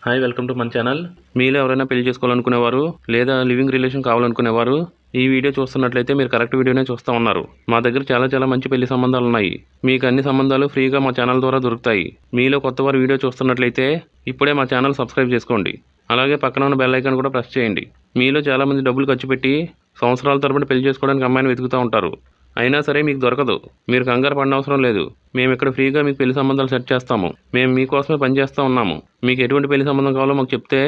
Hi welcome to మన channel. మీలో ఎవరైనా పెళ్లి చేసుకోవాలనుకునేవారు లేదా లివింగ్ రిలేషన్ కావాలనుకునేవారు ఈ వీడియో చూస్తున్నట్లయితే మీరు కరెక్ట్ వీడియోనే చూస్తూ ఉన్నారు. మా దగ్గర చాలా మంచి పెళ్లి సంబంధాలు ఉన్నాయి. మీకు అన్ని సంబంధాలు ఫ్రీగా మా ఛానల్ ద్వారా దొరుకుతాయి. మీలో కొత్తవారు వీడియో చూస్తున్నట్లయితే ఇప్పుడే మా ఛానల్ సబ్స్క్రైబ్ చేసుకోండి. అలాగే పక్కన ఉన్న బెల్ ఐకాన్ కూడా ప్రెస్ చేయండి. మీలో చాలామంది డబ్బులు ఖర్చు పెట్టి సంవత్సరాల తరబడి పెళ్లి చేసుకోవడానికి అమ్మాయిని వెతుకుతూ ఉంటారు. అయినా సరే మీకు దొరకదు. మీరు కంగారు పడనవసరం లేదు. మేము ఇక్కడ ఫ్రీగా మీకు పెళ్లి సంబంధాలు సెట్ చేస్తాము. మేము మీకోసమే పనిచేస్తూ ఉన్నాము. మీకు ఎటువంటి పెళ్లి సంబంధం కావాలో మాకు చెప్తే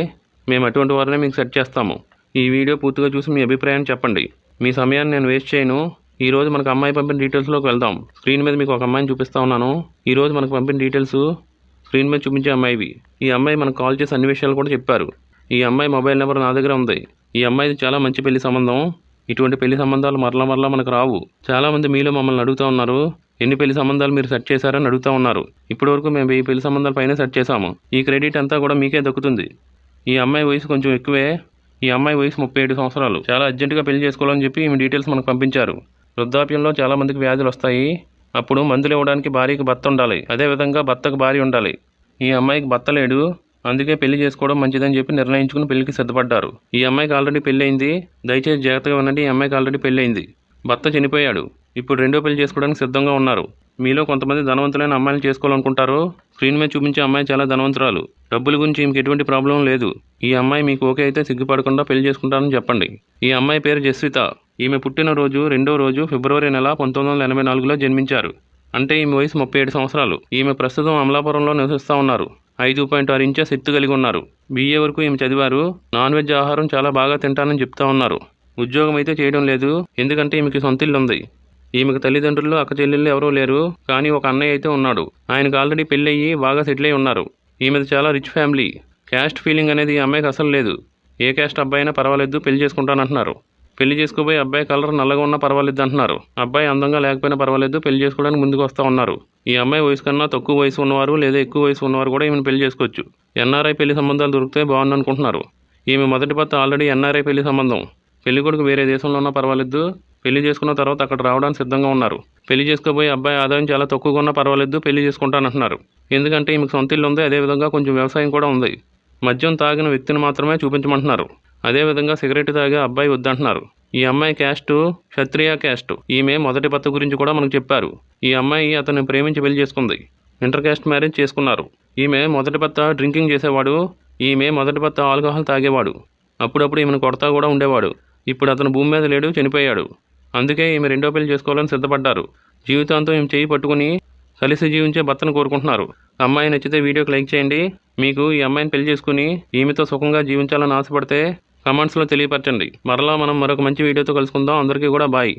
మేము అటువంటి వారినే మీకు సెట్ చేస్తాము. ఈ వీడియో పూర్తిగా చూసి మీ అభిప్రాయాన్ని చెప్పండి. మీ సమయాన్ని నేను వేస్ట్ చేయను. ఈరోజు మనకు అమ్మాయి పంపిన డీటెయిల్స్లోకి వెళ్దాం. స్క్రీన్ మీద మీకు ఒక అమ్మాయిని చూపిస్తూ ఉన్నాను. ఈరోజు మనకు పంపిన డీటెయిల్స్ స్క్రీన్ మీద చూపించే అమ్మాయివి. ఈ అమ్మాయి మనకు కాల్ చేసి అన్ని విషయాలు కూడా చెప్పారు. ఈ అమ్మాయి మొబైల్ నెంబర్ నా దగ్గర ఉంది. ఈ అమ్మాయిది చాలా మంచి పెళ్లి సంబంధం. ఇటువంటి పెళ్లి సంబంధాలు మరలా మనకు రావు. చాలామంది మీలో మమ్మల్ని అడుగుతూ ఉన్నారు, ఎన్ని పెళ్లి సంబంధాలు మీరు సెట్ చేశారని అడుగుతూ ఉన్నారు. ఇప్పటివరకు మేము ఈ పెళ్లి సంబంధాల పైన సెట్ చేశాము. ఈ క్రెడిట్ అంతా కూడా మీకే దక్కుతుంది. ఈ అమ్మాయి వయసు కొంచెం ఎక్కువే. ఈ అమ్మాయి వయసు 37 సంవత్సరాలు. చాలా అర్జెంటుగా పెళ్లి చేసుకోవాలని చెప్పి ఈమె డీటెయిల్స్ మనకు పంపించారు. వృద్ధాప్యంలో చాలామందికి వ్యాధులు వస్తాయి. అప్పుడు మందులు ఇవ్వడానికి భార్యకి భర్త ఉండాలి. అదేవిధంగా భర్తకు భార్య ఉండాలి. ఈ అమ్మాయికి భర్త లేడు. అందుకే పెళ్లి చేసుకోవడం మంచిదని చెప్పి నిర్ణయించుకుని పెళ్లికి సిద్ధపడ్డారు. ఈ అమ్మాయికి ఆల్రెడీ పెళ్ళయింది. దయచేసి జాగ్రత్తగా ఉండండి. ఈ అమ్మాయికి ఆల్రెడీ పెళ్ళయింది. భర్త చనిపోయాడు. ఇప్పుడు రెండో పెళ్లి చేసుకోవడానికి సిద్ధంగా ఉన్నారు. మీలో కొంతమంది ధనవంతులైన అమ్మాయిలు చేసుకోవాలనుకుంటారు. స్క్రీన్ మీద చూపించే అమ్మాయి చాలా ధనవంతురాలు. డబ్బుల గురించి ఈమెకి ఎటువంటి ప్రాబ్లం లేదు. ఈ అమ్మాయి మీకు ఓకే అయితే సిగ్గుపడకుండా పెళ్లి చేసుకుంటారని చెప్పండి. ఈ అమ్మాయి పేరు జస్విత. ఈమె పుట్టినరోజు 2వ రోజు ఫిబ్రవరి నెల 1984లో జన్మించారు. అంటే ఈమె వయసు 37 సంవత్సరాలు. ఈమె ప్రస్తుతం అమలాపురంలో నివసిస్తూ ఉన్నారు. 5.6 ఇంచెస్ ఎత్తు కలిగి ఉన్నారు. BA వరకు ఈమె చదివారు. నాన్ వెజ్ ఆహారం చాలా బాగా తింటానని చెప్తా ఉన్నారు. ఉద్యోగం అయితే చేయడం లేదు. ఎందుకంటే ఈమెకి సొంతిల్లు ఉంది. ఈమెకు తల్లిదండ్రులు అక్క చెల్లెళ్ళు ఎవరూ లేరు. కానీ ఒక అన్నయ్య అయితే ఉన్నాడు. ఆయనకు ఆల్రెడీ పెళ్ళయ్యి బాగా సెటిల్ అయి ఉన్నారు. ఈమెది చాలా రిచ్ ఫ్యామిలీ. క్యాస్ట్ ఫీలింగ్ అనేది ఈ అమ్మాయికి అసలు లేదు. ఏ క్యాస్ట్ అబ్బాయి అయినా పర్వాలేదు, పెళ్లి చేసుకుంటానంటున్నారు. పెళ్లి చేసుకోబోయే అబ్బాయి కలర్ నల్లగా ఉన్నా పర్వాలేదు అంటున్నారు. అబ్బాయి అందంగా లేకపోయినా పర్వాలేదు, పెళ్లి చేసుకోవడానికి ముందుకు వస్తూ ఉన్నారు. ఈ అమ్మాయి వయసు కన్నా తక్కువ వయసు ఉన్నవారు లేదా ఎక్కువ వయసు ఉన్నవారు కూడా ఈమెను పెళ్లి చేసుకోవచ్చు. NRI పెళ్లి సంబంధాలు దొరికితే బాగుంది అనుకుంటున్నారు. ఈమె మొదటి భర్త ఆల్రెడీ NRI పెళ్లి సంబంధం. పెళ్లి కొడుకు వేరే దేశంలో ఉన్నా పర్వాలేదు, పెళ్లి చేసుకున్న తర్వాత అక్కడ రావడానికి సిద్ధంగా ఉన్నారు. పెళ్లి చేసుకోబోయే అబ్బాయి ఆదాయం చాలా తక్కువగా ఉన్నా పర్వాలేదు, పెళ్లి చేసుకుంటానంటున్నారు. ఎందుకంటే ఈమెకు సొంత ఇల్లు ఉంది. అదేవిధంగా కొంచెం వ్యవసాయం కూడా ఉంది. మద్యం తాగిన వ్యక్తిని మాత్రమే చూపించమంటున్నారు. అదేవిధంగా సిగరెట్ తాగే అబ్బాయి వద్దంటున్నారు. ఈ అమ్మాయి క్యాస్ట్ క్షత్రియ క్యాస్ట్. ఈమె మొదటి భర్త గురించి కూడా మనకు చెప్పారు. ఈ అమ్మాయి అతన్ని ప్రేమించి పెళ్లి చేసుకుంది. ఇంటర్ క్యాస్ట్ మ్యారేజ్ చేసుకున్నారు. ఈమె మొదటి భర్త డ్రింకింగ్ చేసేవాడు. ఈమె మొదటి భర్త ఆల్కహాల్ తాగేవాడు. అప్పుడప్పుడు ఈమెను కొడతా కూడా ఉండేవాడు. ఇప్పుడు అతను భూమి మీద లేడు, చనిపోయాడు. అందుకే ఈమె రెండో పెళ్లి చేసుకోవాలని సిద్ధపడ్డారు. జీవితాంతం ఈమె చేయి పట్టుకుని కలిసి జీవించే భర్తను కోరుకుంటున్నారు. అమ్మాయి నచ్చితే వీడియోకి లైక్ చేయండి. మీకు ఈ అమ్మాయిని పెళ్లి చేసుకుని ఈమెతో సుఖంగా జీవించాలని ఆశపడితే కమెంట్స్లో తెలియపరచండి. మరలా మనం మరొక మంచి వీడియోతో కలుసుకుందాం. అందరికీ కూడా బాయ్.